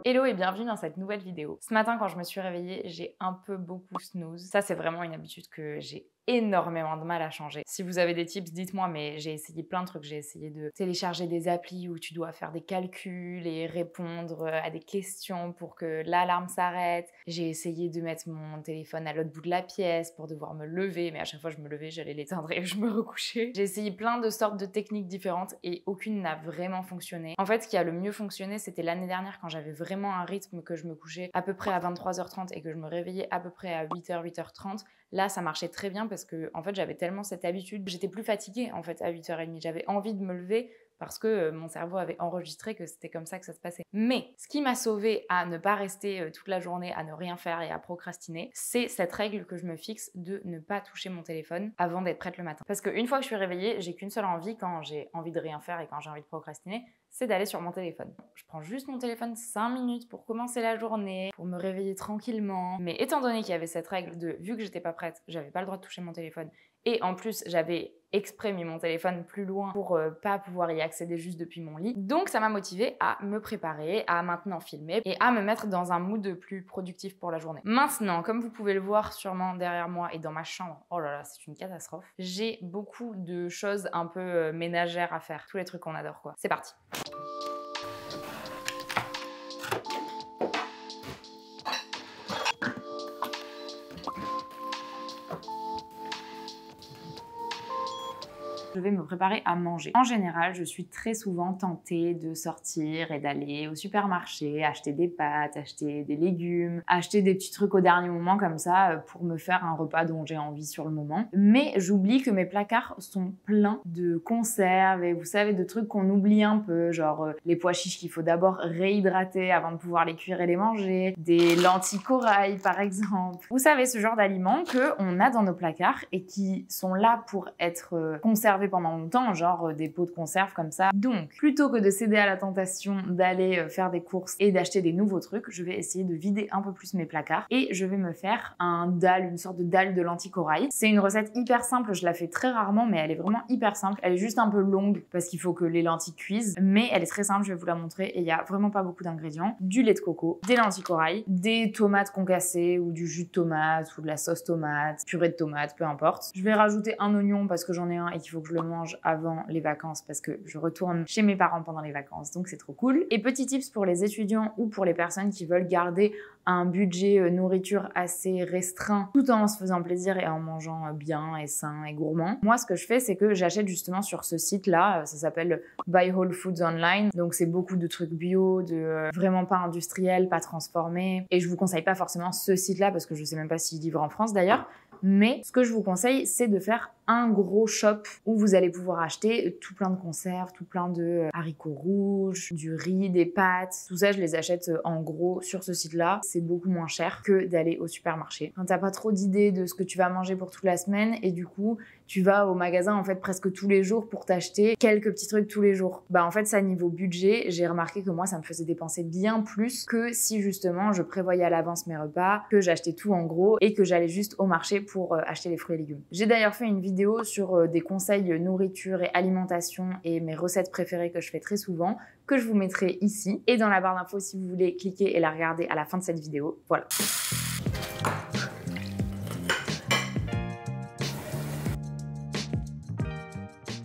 Hello et bienvenue dans cette nouvelle vidéo. Ce matin quand je me suis réveillée, j'ai un peu beaucoup snooze. Ça c'est vraiment une habitude que j'ai énormément de mal à changer. Si vous avez des tips, dites-moi, mais j'ai essayé plein de trucs. J'ai essayé de télécharger des applis où tu dois faire des calculs et répondre à des questions pour que l'alarme s'arrête. J'ai essayé de mettre mon téléphone à l'autre bout de la pièce pour devoir me lever, mais à chaque fois je me levais, j'allais l'éteindre et je me recouchais. J'ai essayé plein de sortes de techniques différentes et aucune n'a vraiment fonctionné. En fait, ce qui a le mieux fonctionné, c'était l'année dernière quand j'avais vraiment un rythme que je me couchais à peu près à 23h30 et que je me réveillais à peu près à 8h, 8h30. Là, ça marchait très bien parce que en fait, j'avais tellement cette habitude, j'étais plus fatiguée en fait à 8h30. J'avais envie de me lever parce que mon cerveau avait enregistré que c'était comme ça que ça se passait. Mais ce qui m'a sauvée à ne pas rester toute la journée à ne rien faire et à procrastiner, c'est cette règle que je me fixe de ne pas toucher mon téléphone avant d'être prête le matin. Parce qu'une fois que je suis réveillée, j'ai qu'une seule envie quand j'ai envie de rien faire et quand j'ai envie de procrastiner, c'est d'aller sur mon téléphone. Je prends juste mon téléphone 5 minutes pour commencer la journée, pour me réveiller tranquillement. Mais étant donné qu'il y avait cette règle de, vu que j'étais pas prête, j'avais pas le droit de toucher mon téléphone, et en plus j'avais exprès mis mon téléphone plus loin pour pas pouvoir y accéder juste depuis mon lit. Donc ça m'a motivée à me préparer, à maintenant filmer et à me mettre dans un mood plus productif pour la journée. Maintenant, comme vous pouvez le voir sûrement derrière moi et dans ma chambre, oh là là, c'est une catastrophe, j'ai beaucoup de choses un peu ménagères à faire. Tous les trucs qu'on adore quoi. C'est parti. Je vais me préparer à manger. En général, je suis très souvent tentée de sortir et d'aller au supermarché, acheter des pâtes, acheter des légumes, acheter des petits trucs au dernier moment comme ça pour me faire un repas dont j'ai envie sur le moment. Mais j'oublie que mes placards sont pleins de conserves et vous savez, de trucs qu'on oublie un peu, genre les pois chiches qu'il faut d'abord réhydrater avant de pouvoir les cuire et les manger, des lentilles corail par exemple. Vous savez, ce genre d'aliments qu'on a dans nos placards et qui sont là pour être conservés pendant longtemps, genre des pots de conserve comme ça. Donc, plutôt que de céder à la tentation d'aller faire des courses et d'acheter des nouveaux trucs, je vais essayer de vider un peu plus mes placards et je vais me faire un dalle, une sorte de dalle de lentilles corail. C'est une recette hyper simple, je la fais très rarement, mais elle est vraiment hyper simple. Elle est juste un peu longue parce qu'il faut que les lentilles cuisent, mais elle est très simple, je vais vous la montrer et il y a vraiment pas beaucoup d'ingrédients. Du lait de coco, des lentilles corail, des tomates concassées ou du jus de tomate ou de la sauce tomate, purée de tomate, peu importe. Je vais rajouter un oignon parce que j'en ai un et qu'il faut que je le mange avant les vacances parce que je retourne chez mes parents pendant les vacances, donc c'est trop cool. Et petit tips pour les étudiants ou pour les personnes qui veulent garder un budget nourriture assez restreint tout en se faisant plaisir et en mangeant bien et sain et gourmand. Moi, ce que je fais, c'est que j'achète justement sur ce site-là, ça s'appelle Buy Whole Foods Online, donc c'est beaucoup de trucs bio, de vraiment pas industriels, pas transformés, et je vous conseille pas forcément ce site-là parce que je sais même pas s'il livre en France d'ailleurs, mais ce que je vous conseille, c'est de faire un gros shop où vous allez pouvoir acheter tout plein de conserves, tout plein de haricots rouges, du riz, des pâtes. Tout ça, je les achète en gros sur ce site-là. C'est beaucoup moins cher que d'aller au supermarché. Quand t'as pas trop d'idées de ce que tu vas manger pour toute la semaine et du coup, tu vas au magasin en fait presque tous les jours pour t'acheter quelques petits trucs tous les jours. Bah en fait, ça niveau budget, j'ai remarqué que moi, ça me faisait dépenser bien plus que si justement je prévoyais à l'avance mes repas, que j'achetais tout en gros et que j'allais juste au marché pour acheter les fruits et légumes. J'ai d'ailleurs fait une vidéo sur des conseils nourriture et alimentation et mes recettes préférées que je fais très souvent, que je vous mettrai ici et dans la barre d'infos si vous voulez cliquer et la regarder à la fin de cette vidéo. Voilà.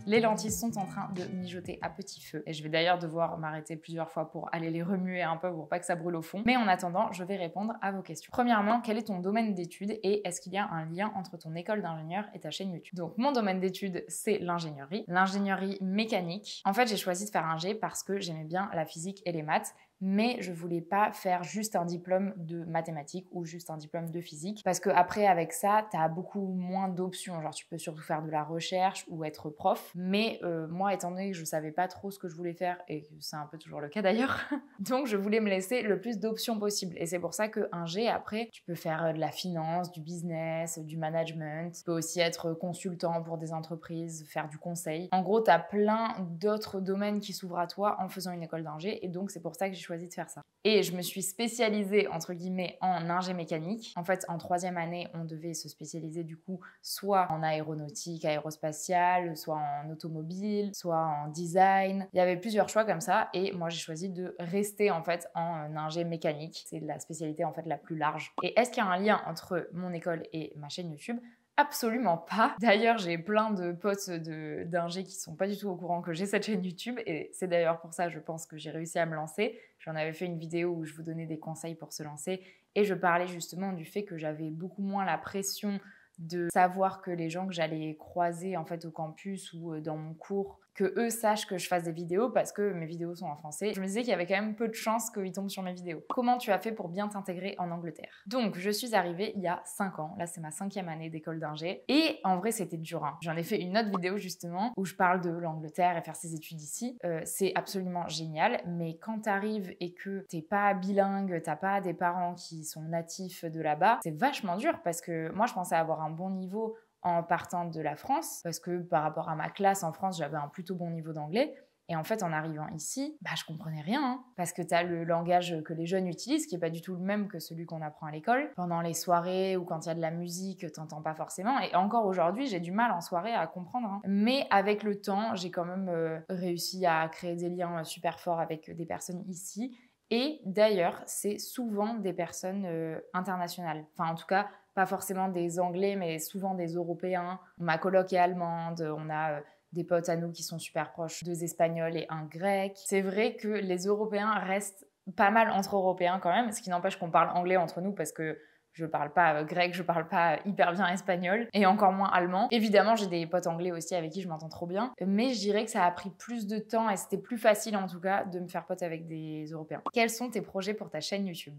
Les lentilles sont en train de mijoter à petit feu et je vais d'ailleurs devoir m'arrêter plusieurs fois pour aller les remuer un peu pour pas que ça brûle au fond. Mais en attendant, je vais répondre à vos questions. Premièrement, quel est ton domaine d'études et est-ce qu'il y a un lien entre ton école d'ingénieur et ta chaîne YouTube? Donc mon domaine d'études, c'est l'ingénierie mécanique. En fait, j'ai choisi de faire un G parce que j'aimais bien la physique et les maths, mais je voulais pas faire juste un diplôme de mathématiques ou juste un diplôme de physique parce que après avec ça t'as beaucoup moins d'options, genre tu peux surtout faire de la recherche ou être prof, mais moi étant donné que je savais pas trop ce que je voulais faire et que c'est un peu toujours le cas d'ailleurs donc je voulais me laisser le plus d'options possible et c'est pour ça qu'un G après tu peux faire de la finance, du business, du management, tu peux aussi être consultant pour des entreprises, faire du conseil. En gros t'as plein d'autres domaines qui s'ouvrent à toi en faisant une école d'ingé et donc c'est pour ça que j'ai choisi de faire ça. Et je me suis spécialisée, entre guillemets, en ingé mécanique. En fait, en 3e année, on devait se spécialiser du coup soit en aéronautique, aérospatiale, soit en automobile, soit en design. Il y avait plusieurs choix comme ça et moi j'ai choisi de rester en fait en ingé mécanique. C'est la spécialité en fait la plus large. Et est-ce qu'il y a un lien entre mon école et ma chaîne YouTube ? Absolument pas. D'ailleurs, j'ai plein de potes d'ingé qui sont pas du tout au courant que j'ai cette chaîne YouTube et c'est d'ailleurs pour ça, je pense, que j'ai réussi à me lancer. J'en avais fait une vidéo où je vous donnais des conseils pour se lancer et je parlais justement du fait que j'avais beaucoup moins la pression de savoir que les gens que j'allais croiser en fait au campus ou dans mon cours, que eux sachent que je fasse des vidéos parce que mes vidéos sont en français. Je me disais qu'il y avait quand même peu de chances qu'ils tombent sur mes vidéos. Comment tu as fait pour bien t'intégrer en Angleterre? Donc, je suis arrivée il y a 5 ans. Là, c'est ma 5e année d'école d'ingé. Et en vrai, c'était dur. Hein. J'en ai fait une autre vidéo justement où je parle de l'Angleterre et faire ses études ici. C'est absolument génial. Mais quand t'arrives et que t'es pas bilingue, t'as pas des parents qui sont natifs de là-bas, c'est vachement dur parce que moi, je pensais avoir un bon niveau en partant de la France, parce que par rapport à ma classe en France, j'avais un plutôt bon niveau d'anglais. Et en fait, en arrivant ici, je comprenais rien, hein, parce que t'as le langage que les jeunes utilisent, qui est pas du tout le même que celui qu'on apprend à l'école. Pendant les soirées ou quand il y a de la musique, t'entends pas forcément. Et encore aujourd'hui, j'ai du mal en soirée à comprendre. Hein. Mais avec le temps, j'ai quand même réussi à créer des liens super forts avec des personnes ici. Et d'ailleurs, c'est souvent des personnes internationales. Enfin, en tout cas, pas forcément des Anglais, mais souvent des Européens. Ma coloc est allemande, on a des potes à nous qui sont super proches, 2 Espagnols et un Grec. C'est vrai que les Européens restent pas mal entre Européens quand même, ce qui n'empêche qu'on parle anglais entre nous parce que je parle pas grec, je parle pas hyper bien espagnol et encore moins allemand. Évidemment, j'ai des potes anglais aussi avec qui je m'entends trop bien, mais je dirais que ça a pris plus de temps et c'était plus facile en tout cas de me faire pote avec des Européens. Quels sont tes projets pour ta chaîne YouTube ?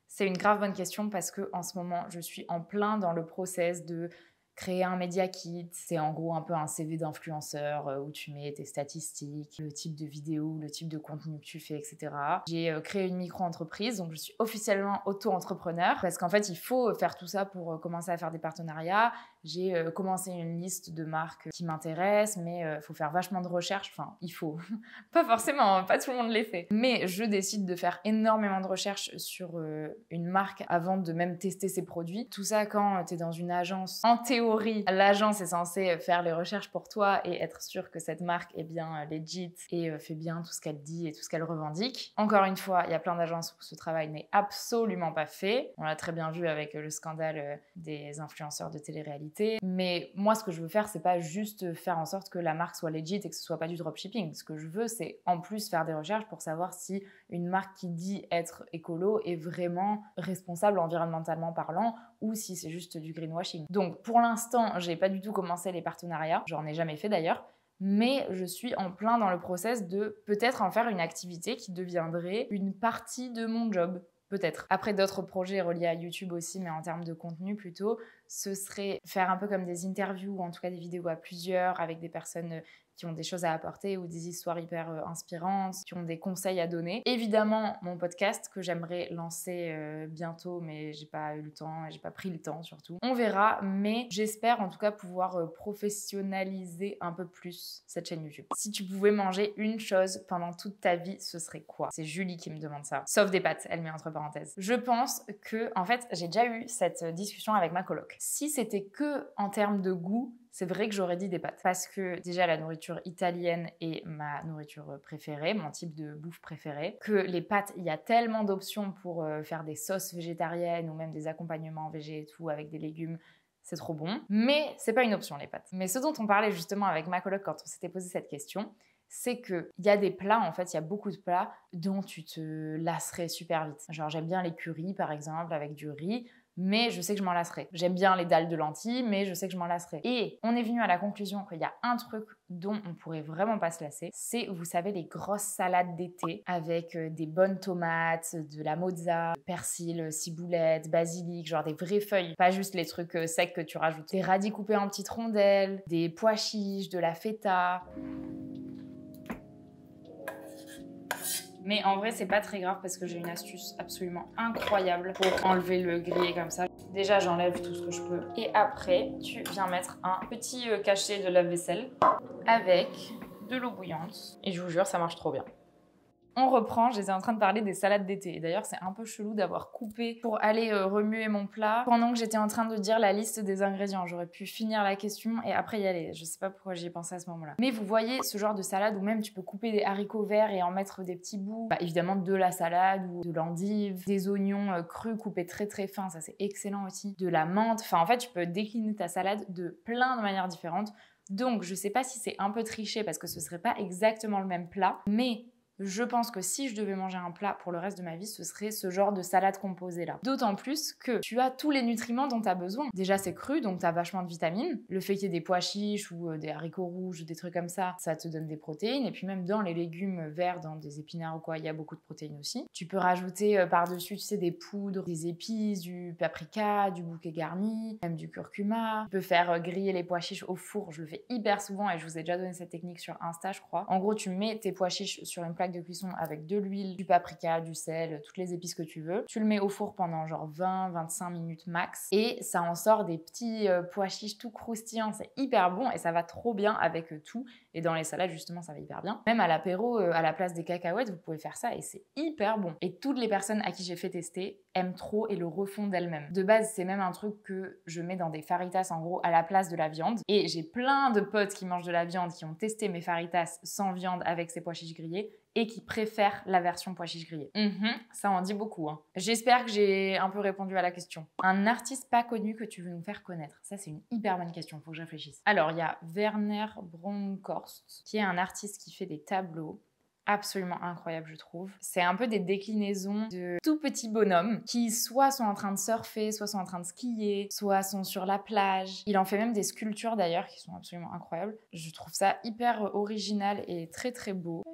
C'est une grave bonne question parce que en ce moment, je suis en plein dans le process de créer un Media Kit. C'est en gros un peu un CV d'influenceur où tu mets tes statistiques, le type de vidéo, le type de contenu que tu fais, etc. J'ai créé une micro-entreprise, donc je suis officiellement auto-entrepreneur parce qu'en fait, il faut faire tout ça pour commencer à faire des partenariats. J'ai commencé une liste de marques qui m'intéressent, mais il faut faire vachement de recherches. Enfin, il faut. Pas forcément, pas tout le monde les fait. Mais je décide de faire énormément de recherches sur une marque avant de même tester ses produits. Tout ça quand tu es dans une agence. En théorie, l'agence est censée faire les recherches pour toi et être sûre que cette marque est bien legit et fait bien tout ce qu'elle dit et tout ce qu'elle revendique. Encore une fois, il y a plein d'agences où ce travail n'est absolument pas fait. On l'a très bien vu avec le scandale des influenceurs de télé-réalité. Mais moi, ce que je veux faire, c'est pas juste faire en sorte que la marque soit legit et que ce soit pas du dropshipping. Ce que je veux, c'est en plus faire des recherches pour savoir si une marque qui dit être écolo est vraiment responsable environnementalement parlant ou si c'est juste du greenwashing. Donc, pour l'instant, j'ai pas du tout commencé les partenariats. J'en ai jamais fait d'ailleurs. Mais je suis en plein dans le process de peut-être en faire une activité qui deviendrait une partie de mon job. Peut-être. Après, d'autres projets reliés à YouTube aussi, mais en termes de contenu plutôt, ce serait faire un peu comme des interviews, ou en tout cas des vidéos à plusieurs, avec des personnes qui ont des choses à apporter ou des histoires hyper inspirantes, qui ont des conseils à donner. Évidemment, mon podcast que j'aimerais lancer bientôt, mais j'ai pas eu le temps, et j'ai pas pris le temps surtout. On verra, mais j'espère en tout cas pouvoir professionnaliser un peu plus cette chaîne YouTube. Si tu pouvais manger une chose pendant toute ta vie, ce serait quoi? C'est Julie qui me demande ça. Sauf des pâtes, elle met entre parenthèses. Je pense que, en fait, j'ai déjà eu cette discussion avec ma coloc. Si c'était que en termes de goût, c'est vrai que j'aurais dit des pâtes. Parce que déjà, la nourriture italienne est ma nourriture préférée, mon type de bouffe préféré. Que les pâtes, il y a tellement d'options pour faire des sauces végétariennes ou même des accompagnements végé et tout avec des légumes. C'est trop bon. Mais c'est pas une option, les pâtes. Mais ce dont on parlait justement avec ma coloc quand on s'était posé cette question, c'est qu'il y a des plats, en fait, il y a beaucoup de plats dont tu te lasserais super vite. Genre, j'aime bien les currys, par exemple, avec du riz, mais je sais que je m'en lasserai. J'aime bien les dalles de lentilles, mais je sais que je m'en lasserai. Et on est venu à la conclusion qu'il y a un truc dont on pourrait vraiment pas se lasser, c'est, vous savez, les grosses salades d'été avec des bonnes tomates, de la mozza, persil, ciboulette, basilic, genre des vraies feuilles, pas juste les trucs secs que tu rajoutes. Des radis coupés en petites rondelles, des pois chiches, de la feta. Mais en vrai, c'est pas très grave parce que j'ai une astuce absolument incroyable pour enlever le grillé comme ça. Déjà, j'enlève tout ce que je peux. Et après, tu viens mettre un petit cachet de lave-vaisselle avec de l'eau bouillante. Et je vous jure, ça marche trop bien. On reprend, j'étais en train de parler des salades d'été. Et d'ailleurs, c'est un peu chelou d'avoir coupé pour aller remuer mon plat pendant que j'étais en train de dire la liste des ingrédients. J'aurais pu finir la question et après y aller. Je sais pas pourquoi j'y ai pensé à ce moment-là. Mais vous voyez ce genre de salade où même tu peux couper des haricots verts et en mettre des petits bouts. Bah, évidemment de la salade ou de l'endive, des oignons crus coupés très très fins, ça c'est excellent aussi. De la menthe. Enfin, en fait, tu peux décliner ta salade de plein de manières différentes. Donc, je sais pas si c'est un peu triché parce que ce serait pas exactement le même plat, mais je pense que si je devais manger un plat pour le reste de ma vie, ce serait ce genre de salade composée là. D'autant plus que tu as tous les nutriments dont tu as besoin. Déjà, c'est cru, donc tu as vachement de vitamines. Le fait qu'il y ait des pois chiches ou des haricots rouges, des trucs comme ça te donne des protéines. Et puis même dans les légumes verts, dans des épinards ou quoi, il y a beaucoup de protéines aussi. Tu peux rajouter par-dessus, tu sais, des poudres, des épices, du paprika, du bouquet garni, même du curcuma. Tu peux faire griller les pois chiches au four. Je le fais hyper souvent et je vous ai déjà donné cette technique sur Insta, je crois. En gros, tu mets tes pois chiches sur une plaque de cuisson avec de l'huile, du paprika, du sel, toutes les épices que tu veux. Tu le mets au four pendant genre 20-25 minutes max et ça en sort des petits pois chiches tout croustillants. C'est hyper bon et ça va trop bien avec tout. Et dans les salades, justement, ça va hyper bien. Même à l'apéro, à la place des cacahuètes, vous pouvez faire ça et c'est hyper bon. Et toutes les personnes à qui j'ai fait tester aiment trop et le refont d'elles-mêmes. De base, c'est même un truc que je mets dans des faritas, en gros, à la place de la viande. Et j'ai plein de potes qui mangent de la viande, qui ont testé mes faritas sans viande avec ces pois chiches grillés et qui préfèrent la version pois chiches grillés. Ça en dit beaucoup. Hein. J'espère que j'ai un peu répondu à la question. Un artiste pas connu que tu veux nous faire connaître? Ça, c'est une hyper bonne question, faut que je réfléchisse. Alors, il y a Werner Bronkhorst, qui est un artiste qui fait des tableaux absolument incroyable, je trouve. C'est un peu des déclinaisons de tout petits bonhommes qui soit sont en train de surfer, soit sont en train de skier, soit sont sur la plage. Il en fait même des sculptures d'ailleurs qui sont absolument incroyables. Je trouve ça hyper original et très très beau.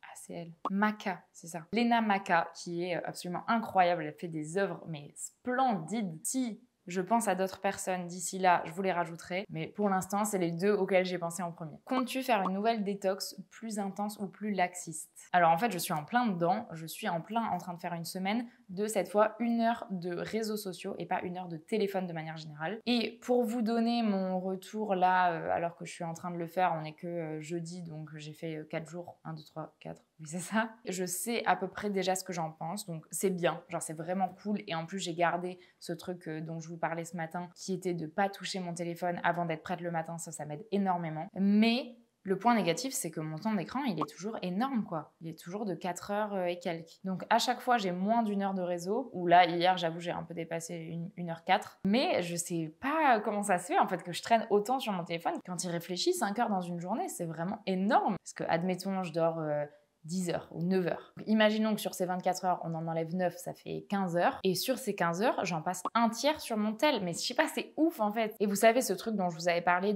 Ah, c'est elle. Maka, c'est ça. Lena Maka, qui est absolument incroyable. Elle fait des œuvres mais splendides. Si je pense à d'autres personnes d'ici là, je vous les rajouterai. Mais pour l'instant, c'est les deux auxquels j'ai pensé en premier. Comptes-tu faire une nouvelle détox plus intense ou plus laxiste? Alors en fait, je suis en plein dedans. Je suis en plein en train de faire une semaine de cette fois 1 heure de réseaux sociaux et pas 1 heure de téléphone de manière générale. Et pour vous donner mon retour là, alors que je suis en train de le faire, on est que jeudi, donc j'ai fait 4 jours. 1, 2, 3, 4. Oui, c'est ça. Je sais à peu près déjà ce que j'en pense, donc c'est bien. Genre, c'est vraiment cool. Et en plus, j'ai gardé ce truc dont je vous parlais ce matin, qui était de pas toucher mon téléphone avant d'être prête le matin. Ça m'aide énormément. Mais le point négatif, c'est que mon temps d'écran, il est toujours énorme, quoi. Il est toujours de 4 heures et quelques. Donc, à chaque fois, j'ai moins d'1 heure de réseau. Ou là, hier, j'avoue, j'ai un peu dépassé 1 heure 4. Mais je sais pas comment ça se fait, en fait, que je traîne autant sur mon téléphone. Quand il réfléchit, 5 heures dans une journée, c'est vraiment énorme. Parce que, admettons, je dors 10 heures ou 9 heures. Donc, imaginons que sur ces 24 heures, on en enlève 9, ça fait 15 heures. Et sur ces 15 heures, j'en passe un tiers sur mon tel. Mais je sais pas, c'est ouf, en fait. Et vous savez, ce truc dont je vous avais parlé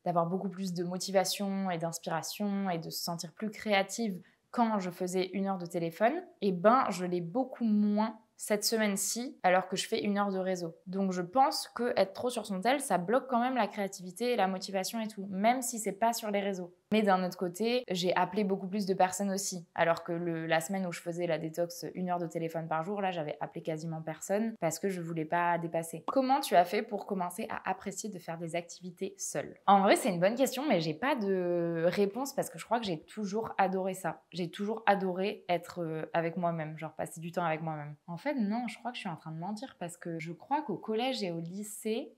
d'avoir beaucoup plus de motivation et d'inspiration et de se sentir plus créative quand je faisais 1 heure de téléphone, et ben je l'ai beaucoup moins cette semaine-ci alors que je fais 1 heure de réseau. Donc je pense que être trop sur son tel, ça bloque quand même la créativité et la motivation et tout, même si c'est pas sur les réseaux. Mais d'un autre côté, j'ai appelé beaucoup plus de personnes aussi. Alors que la semaine où je faisais la détox 1 heure de téléphone par jour, là, j'avais appelé quasiment personne parce que je voulais pas dépasser. Comment tu as fait pour commencer à apprécier de faire des activités seule? En vrai, c'est une bonne question, mais j'ai pas de réponse parce que je crois que j'ai toujours adoré ça. J'ai toujours adoré être avec moi-même, genre passer du temps avec moi-même. En fait, non, je crois que je suis en train de mentir parce que je crois qu'au collège et au lycée,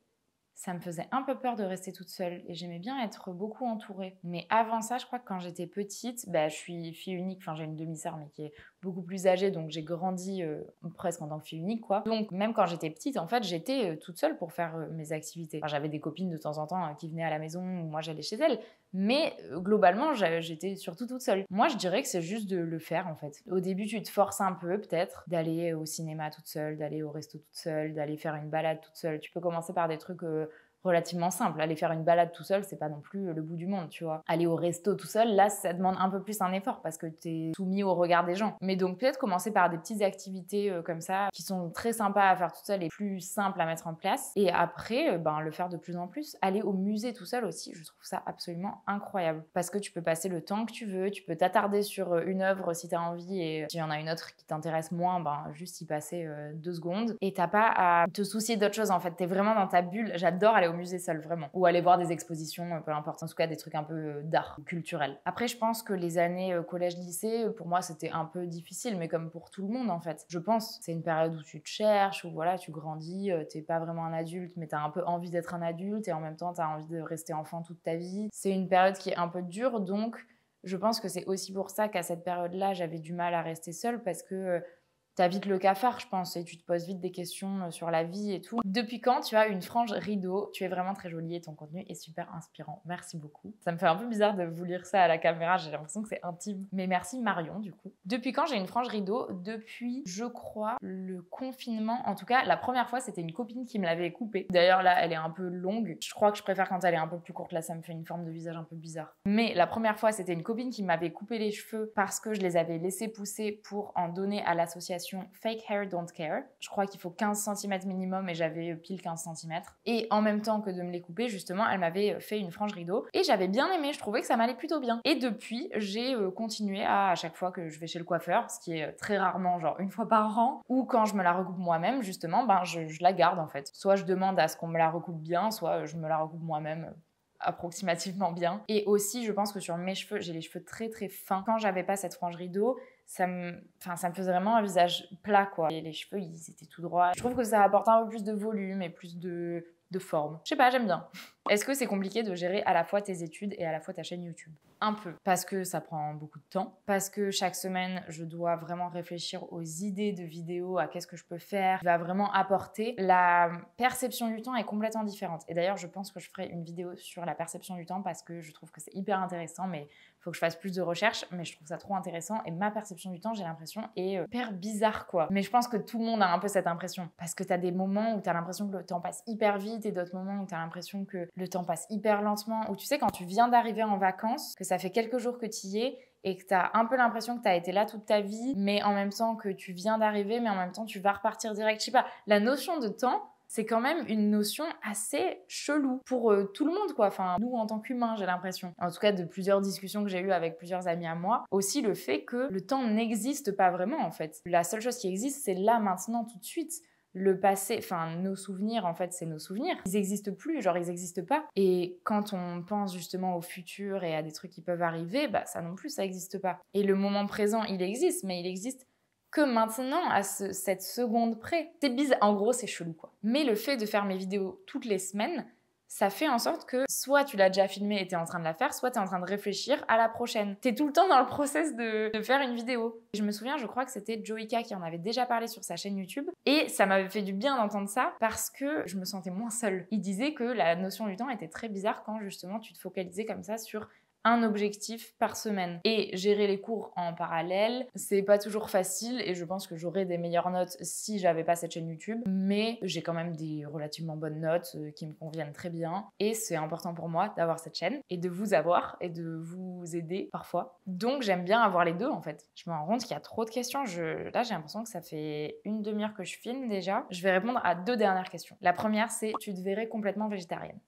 ça me faisait un peu peur de rester toute seule et j'aimais bien être beaucoup entourée. Mais avant ça, je crois que quand j'étais petite, je suis fille unique, enfin j'ai une demi-sœur mais qui est beaucoup plus âgée, donc j'ai grandi presque en tant que fille unique, quoi. Donc même quand j'étais petite, en fait, j'étais toute seule pour faire mes activités. Enfin, j'avais des copines de temps en temps qui venaient à la maison ou moi j'allais chez elles. Mais globalement, j'étais surtout toute seule. Moi, je dirais que c'est juste de le faire, en fait. Au début, tu te forces un peu, peut-être, d'aller au cinéma toute seule, d'aller au resto toute seule, d'aller faire une balade toute seule. Tu peux commencer par des trucs relativement simples. Aller faire une balade tout seul, c'est pas non plus le bout du monde, tu vois. Aller au resto tout seul, là, ça demande un peu plus un effort parce que t'es soumis au regard des gens. Mais donc, peut-être commencer par des petites activités comme ça, qui sont très sympas à faire toute seule et plus simples à mettre en place. Et après, le faire de plus en plus. Aller au musée tout seul aussi, je trouve ça absolument incroyable. Parce que tu peux passer le temps que tu veux, tu peux t'attarder sur une œuvre si t'as envie et s'il y en a une autre qui t'intéresse moins, juste y passer 2 secondes. Et t'as pas à te soucier d'autre chose, en fait. T'es vraiment dans ta bulle. J'adore aller au musée seule, vraiment. Ou aller voir des expositions, peu importe. En tout cas, des trucs un peu d'art, culturel. Après, je pense que les années collège-lycée, pour moi, c'était un peu difficile, mais comme pour tout le monde, en fait. Je pense c'est une période où tu te cherches, où voilà, tu grandis, t'es pas vraiment un adulte, mais t'as un peu envie d'être un adulte, et en même temps, t'as envie de rester enfant toute ta vie. C'est une période qui est un peu dure, donc je pense que c'est aussi pour ça qu'à cette période-là, j'avais du mal à rester seule, parce que t'as vite le cafard, je pense, et tu te poses vite des questions sur la vie et tout. Depuis quand tu as une frange rideau? Tu es vraiment très jolie et ton contenu est super inspirant. Merci beaucoup. Ça me fait un peu bizarre de vous lire ça à la caméra, j'ai l'impression que c'est intime. Mais merci Marion, du coup. Depuis quand j'ai une frange rideau? Depuis, je crois, le confinement. En tout cas, la première fois, c'était une copine qui me l'avait coupée. D'ailleurs, là, elle est un peu longue. Je crois que je préfère quand elle est un peu plus courte. Là, ça me fait une forme de visage un peu bizarre. Mais la première fois, c'était une copine qui m'avait coupé les cheveux parce que je les avais laissés pousser pour en donner à l'association Fake Hair Don't Care. Je crois qu'il faut 15 cm minimum et j'avais pile 15 cm. Et en même temps que de me les couper, justement, elle m'avait fait une frange rideau. Et j'avais bien aimé, je trouvais que ça m'allait plutôt bien. Et depuis, j'ai continué à chaque fois que je vais chez le coiffeur, ce qui est très rarement, genre une fois par an, ou quand je me la recoupe moi-même, justement, ben je la garde en fait. Soit je demande à ce qu'on me la recoupe bien, soit je me la recoupe moi-même approximativement bien. Et aussi, je pense que sur mes cheveux, j'ai les cheveux très très fins. Quand j'avais pas cette frange rideau, ça me faisait vraiment un visage plat, quoi. Et les cheveux, ils étaient tout droits. Je trouve que ça apporte un peu plus de volume et plus de forme. Je sais pas, j'aime bien. Est-ce que c'est compliqué de gérer à la fois tes études et à la fois ta chaîne YouTube? Un peu. Parce que ça prend beaucoup de temps. Parce que chaque semaine, je dois vraiment réfléchir aux idées de vidéos, à qu'est-ce que je peux faire, qui va vraiment apporter. La perception du temps est complètement différente. Et d'ailleurs, je pense que je ferai une vidéo sur la perception du temps parce que je trouve que c'est hyper intéressant, mais il faut que je fasse plus de recherches. Mais je trouve ça trop intéressant. Et ma perception du temps, j'ai l'impression, est hyper bizarre, quoi. Mais je pense que tout le monde a un peu cette impression. Parce que t'as des moments où t'as l'impression que le temps passe hyper vite et d'autres moments où t'as l'impression que le temps passe hyper lentement. Ou tu sais, quand tu viens d'arriver en vacances, que ça fait quelques jours que tu y es et que tu as un peu l'impression que tu as été là toute ta vie, mais en même temps que tu viens d'arriver, mais en même temps tu vas repartir direct. Je sais pas, la notion de temps, c'est quand même une notion assez chelou pour tout le monde, quoi. Enfin, nous, en tant qu'humains, j'ai l'impression. En tout cas, de plusieurs discussions que j'ai eues avec plusieurs amis à moi. Aussi, le fait que le temps n'existe pas vraiment, en fait. La seule chose qui existe, c'est là, maintenant, tout de suite. Le passé, enfin nos souvenirs, en fait, c'est nos souvenirs. Ils n'existent plus, genre ils n'existent pas. Et quand on pense justement au futur et à des trucs qui peuvent arriver, bah ça non plus, ça n'existe pas. Et le moment présent, il existe, mais il existe que maintenant, à cette seconde près. C'est bizarre, en gros, c'est chelou, quoi. Mais le fait de faire mes vidéos toutes les semaines, ça fait en sorte que soit tu l'as déjà filmé et t'es en train de la faire, soit t'es en train de réfléchir à la prochaine. T'es tout le temps dans le process de faire une vidéo. Je me souviens, je crois que c'était Joeyka qui en avait déjà parlé sur sa chaîne YouTube et ça m'avait fait du bien d'entendre ça parce que je me sentais moins seule. Il disait que la notion du temps était très bizarre quand justement tu te focalisais comme ça sur un objectif par semaine. Et gérer les cours en parallèle, c'est pas toujours facile et je pense que j'aurais des meilleures notes si j'avais pas cette chaîne YouTube, mais j'ai quand même des relativement bonnes notes qui me conviennent très bien et c'est important pour moi d'avoir cette chaîne et de vous avoir et de vous aider parfois. Donc j'aime bien avoir les deux en fait. Je me rends compte qu'il y a trop de questions. Là j'ai l'impression que ça fait une demi-heure que je filme déjà. Je vais répondre à 2 dernières questions. La première c'est: tu te verrais complètement végétarienne?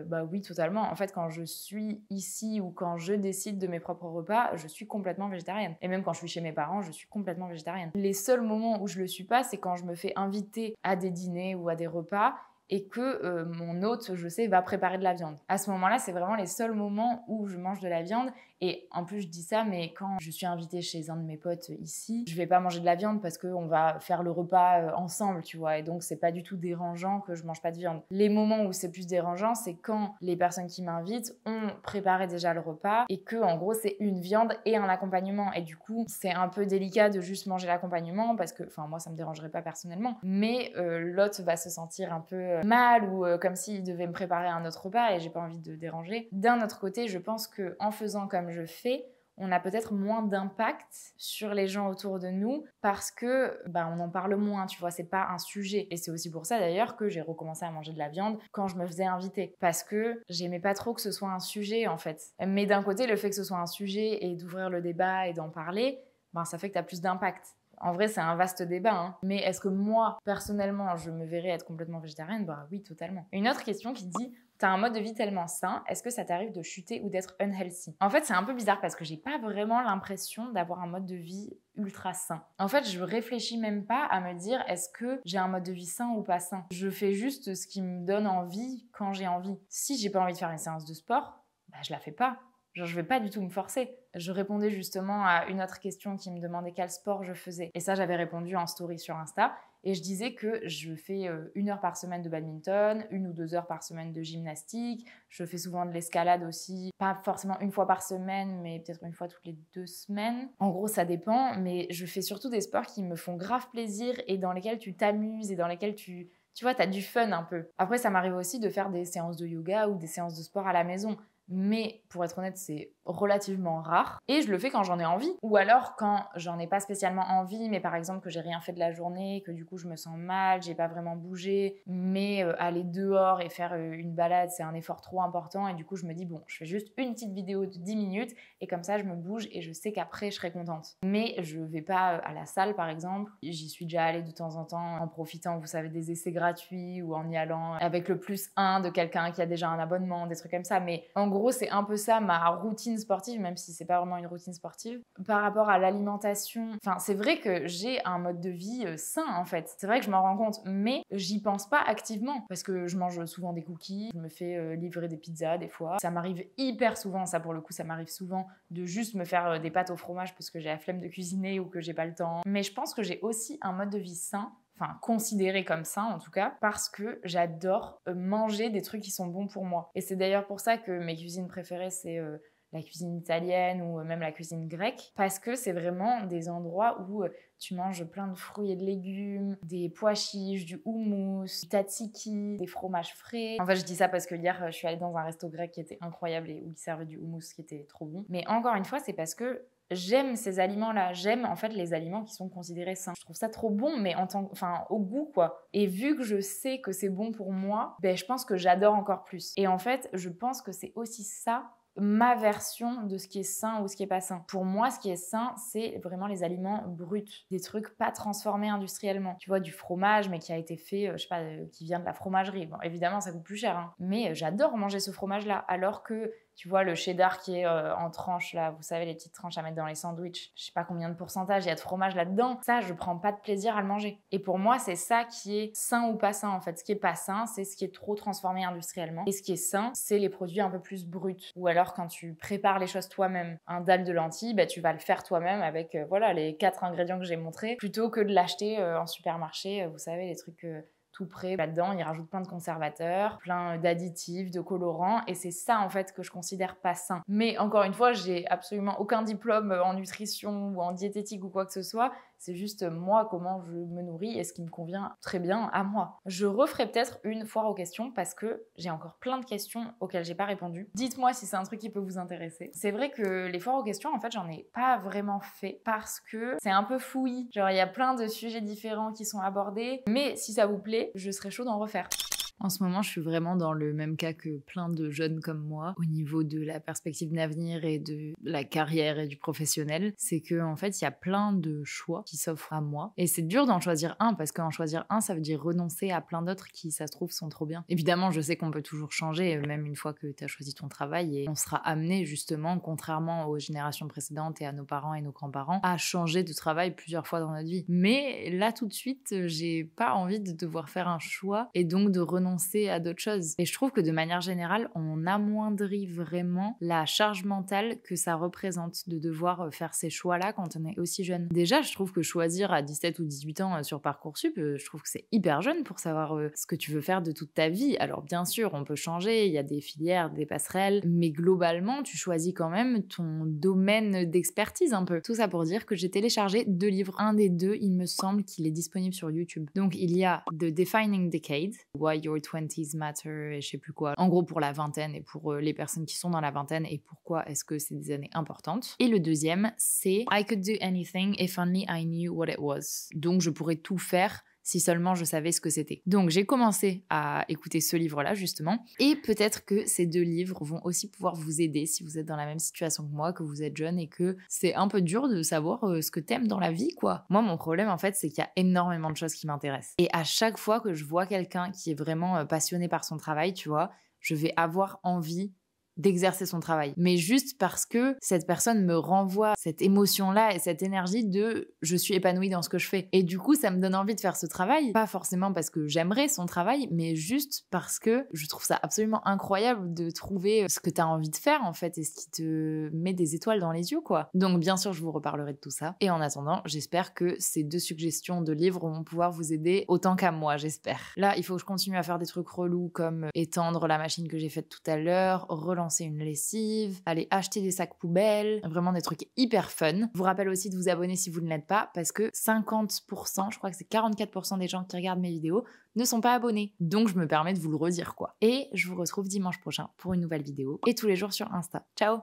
Bah oui, totalement. En fait, quand je suis ici ou quand je décide de mes propres repas, je suis complètement végétarienne. Et même quand je suis chez mes parents, je suis complètement végétarienne. Les seuls moments où je le suis pas, c'est quand je me fais inviter à des dîners ou à des repas et que mon hôte, je sais, va préparer de la viande. À ce moment-là, c'est vraiment les seuls moments où je mange de la viande. Et en plus, je dis ça, mais quand je suis invitée chez un de mes potes ici, je vais pas manger de la viande parce qu'on va faire le repas ensemble, tu vois. Et donc, c'est pas du tout dérangeant que je mange pas de viande. Les moments où c'est plus dérangeant, c'est quand les personnes qui m'invitent ont préparé déjà le repas et que, en gros, c'est une viande et un accompagnement. Et du coup, c'est un peu délicat de juste manger l'accompagnement parce que, enfin, moi, ça me dérangerait pas personnellement. Mais l'hôte va se sentir un peu mal ou comme s'il devait me préparer un autre repas et j'ai pas envie de déranger. D'un autre côté, je pense que en faisant comme je fais, on a peut-être moins d'impact sur les gens autour de nous parce que on en parle moins, tu vois, c'est pas un sujet. Et c'est aussi pour ça d'ailleurs que j'ai recommencé à manger de la viande quand je me faisais inviter parce que j'aimais pas trop que ce soit un sujet en fait. Mais d'un côté, le fait que ce soit un sujet et d'ouvrir le débat et d'en parler, ça fait que t'as plus d'impact. En vrai, c'est un vaste débat, hein. Mais est-ce que moi, personnellement, je me verrais être complètement végétarienne? Bah oui, totalement. Une autre question qui dit: t'as un mode de vie tellement sain, est-ce que ça t'arrive de chuter ou d'être unhealthy? En fait, c'est un peu bizarre parce que j'ai pas vraiment l'impression d'avoir un mode de vie ultra sain. En fait, je réfléchis même pas à me dire est-ce que j'ai un mode de vie sain ou pas sain. Je fais juste ce qui me donne envie quand j'ai envie. Si j'ai pas envie de faire une séance de sport, bah, je la fais pas. Genre, je vais pas du tout me forcer. Je répondais justement à une autre question qui me demandait quel sport je faisais. Et ça, j'avais répondu en story sur Insta. Et je disais que je fais 1 heure par semaine de badminton, 1 ou 2 heures par semaine de gymnastique. Je fais souvent de l'escalade aussi. Pas forcément 1 fois par semaine, mais peut-être 1 fois toutes les 2 semaines. En gros, ça dépend. Mais je fais surtout des sports qui me font grave plaisir et dans lesquels tu t'amuses et dans lesquels tu vois, t'as du fun un peu. Après, ça m'arrive aussi de faire des séances de yoga ou des séances de sport à la maison. Mais pour être honnête, c'est relativement rare. Et je le fais quand j'en ai envie. Ou alors quand j'en ai pas spécialement envie, mais par exemple que j'ai rien fait de la journée, que du coup je me sens mal, j'ai pas vraiment bougé, mais aller dehors et faire une balade, c'est un effort trop important. Et du coup je me dis bon, je fais juste une petite vidéo de 10 minutes et comme ça je me bouge et je sais qu'après je serai contente. Mais je vais pas à la salle par exemple. J'y suis déjà allée de temps en temps en profitant, vous savez, des essais gratuits ou en y allant avec le +1 de quelqu'un qui a déjà un abonnement, des trucs comme ça. Mais en gros, c'est un peu ça ma routine sportive, même si c'est pas vraiment une routine sportive. Par rapport à l'alimentation, enfin, c'est vrai que j'ai un mode de vie sain en fait. C'est vrai que je m'en rends compte, mais j'y pense pas activement parce que je mange souvent des cookies, je me fais livrer des pizzas des fois. Ça m'arrive hyper souvent, ça pour le coup, ça m'arrive souvent de juste me faire des pâtes au fromage parce que j'ai la flemme de cuisiner ou que j'ai pas le temps. Mais je pense que j'ai aussi un mode de vie sain. Enfin, considéré comme ça en tout cas, parce que j'adore manger des trucs qui sont bons pour moi. Et c'est d'ailleurs pour ça que mes cuisines préférées, c'est la cuisine italienne ou même la cuisine grecque, parce que c'est vraiment des endroits où tu manges plein de fruits et de légumes, des pois chiches, du houmous, du tzatziki, des fromages frais. En fait, je dis ça parce que hier, je suis allée dans un resto grec qui était incroyable et où ils servaient du houmous qui était trop bon. Mais encore une fois, c'est parce que j'aime ces aliments-là, j'aime en fait les aliments qui sont considérés sains. Je trouve ça trop bon, mais au goût quoi. Et vu que je sais que c'est bon pour moi, ben je pense que j'adore encore plus. Et en fait, je pense que c'est aussi ça ma version de ce qui est sain ou ce qui est pas sain. Pour moi, ce qui est sain, c'est vraiment les aliments bruts, des trucs pas transformés industriellement. Tu vois, du fromage, mais qui a été fait, je sais pas, qui vient de la fromagerie. Bon, évidemment, ça coûte plus cher, hein. Mais j'adore manger ce fromage-là, alors que tu vois, le cheddar qui est en tranches, là, vous savez, les petites tranches à mettre dans les sandwichs, je sais pas combien de pourcentage il y a de fromage là-dedans, ça, je prends pas de plaisir à le manger. Et pour moi, c'est ça qui est sain ou pas sain, en fait. Ce qui est pas sain, c'est ce qui est trop transformé industriellement. Et ce qui est sain, c'est les produits un peu plus bruts. Ou alors, quand tu prépares les choses toi-même, un dalle de lentilles, bah, tu vas le faire toi-même avec, voilà, les 4 ingrédients que j'ai montrés, plutôt que de l'acheter en supermarché, vous savez, les trucs tout prêt. Là-dedans, ils rajoutent plein de conservateurs, plein d'additifs, de colorants, et c'est ça en fait que je considère pas sain. Mais encore une fois, j'ai absolument aucun diplôme en nutrition ou en diététique ou quoi que ce soit. C'est juste moi, comment je me nourris et ce qui me convient très bien à moi. Je referai peut-être une foire aux questions parce que j'ai encore plein de questions auxquelles j'ai pas répondu. Dites-moi si c'est un truc qui peut vous intéresser. C'est vrai que les foires aux questions, en fait, j'en ai pas vraiment fait parce que c'est un peu fouillis. Genre, il y a plein de sujets différents qui sont abordés, mais si ça vous plaît, je serais chaud d'en refaire. En ce moment, je suis vraiment dans le même cas que plein de jeunes comme moi au niveau de la perspective d'avenir et de la carrière et du professionnel. C'est que en fait, il y a plein de choix qui s'offrent à moi et c'est dur d'en choisir un parce qu'en choisir un, ça veut dire renoncer à plein d'autres qui, ça se trouve, sont trop bien. Évidemment, je sais qu'on peut toujours changer, même une fois que tu as choisi ton travail, et on sera amené justement, contrairement aux générations précédentes et à nos parents et nos grands-parents, à changer de travail plusieurs fois dans notre vie. Mais là, tout de suite, j'ai pas envie de devoir faire un choix et donc de renoncer à d'autres choses. Et je trouve que de manière générale, on amoindrit vraiment la charge mentale que ça représente de devoir faire ces choix-là quand on est aussi jeune. Déjà, je trouve que choisir à 17 ou 18 ans sur Parcoursup, je trouve que c'est hyper jeune pour savoir ce que tu veux faire de toute ta vie. Alors bien sûr, on peut changer, il y a des filières, des passerelles, mais globalement, tu choisis quand même ton domaine d'expertise un peu. Tout ça pour dire que j'ai téléchargé 2 livres. Un des 2, il me semble qu'il est disponible sur YouTube. Donc il y a The Defining Decade, Why Your 20s Matter et je sais plus quoi. En gros, pour la vingtaine et pour les personnes qui sont dans la vingtaine et pourquoi est-ce que c'est des années importantes. Et le deuxième, c'est I Could Do Anything If Only I Knew What It Was. Donc, je pourrais tout faire si seulement je savais ce que c'était. Donc j'ai commencé à écouter ce livre-là justement, et peut-être que ces 2 livres vont aussi pouvoir vous aider si vous êtes dans la même situation que moi, que vous êtes jeune et que c'est un peu dur de savoir ce que t'aimes dans la vie, quoi. Moi, mon problème en fait, c'est qu'il y a énormément de choses qui m'intéressent. Et à chaque fois que je vois quelqu'un qui est vraiment passionné par son travail, tu vois, je vais avoir envie d'exercer son travail, mais juste parce que cette personne me renvoie cette émotion-là et cette énergie de je suis épanouie dans ce que je fais. Et du coup, ça me donne envie de faire ce travail, pas forcément parce que j'aimerais son travail, mais juste parce que je trouve ça absolument incroyable de trouver ce que tu as envie de faire en fait et ce qui te met des étoiles dans les yeux, quoi. Donc bien sûr, je vous reparlerai de tout ça. Et en attendant, j'espère que ces 2 suggestions de livres vont pouvoir vous aider autant qu'à moi, j'espère. Là, il faut que je continue à faire des trucs relous comme étendre la machine que j'ai faite tout à l'heure, relancer une lessive, aller acheter des sacs poubelles, vraiment des trucs hyper fun. Je vous rappelle aussi de vous abonner si vous ne l'êtes pas parce que 50%, je crois que c'est 44% des gens qui regardent mes vidéos ne sont pas abonnés. Donc je me permets de vous le redire, quoi. Et je vous retrouve dimanche prochain pour une nouvelle vidéo et tous les jours sur Insta. Ciao!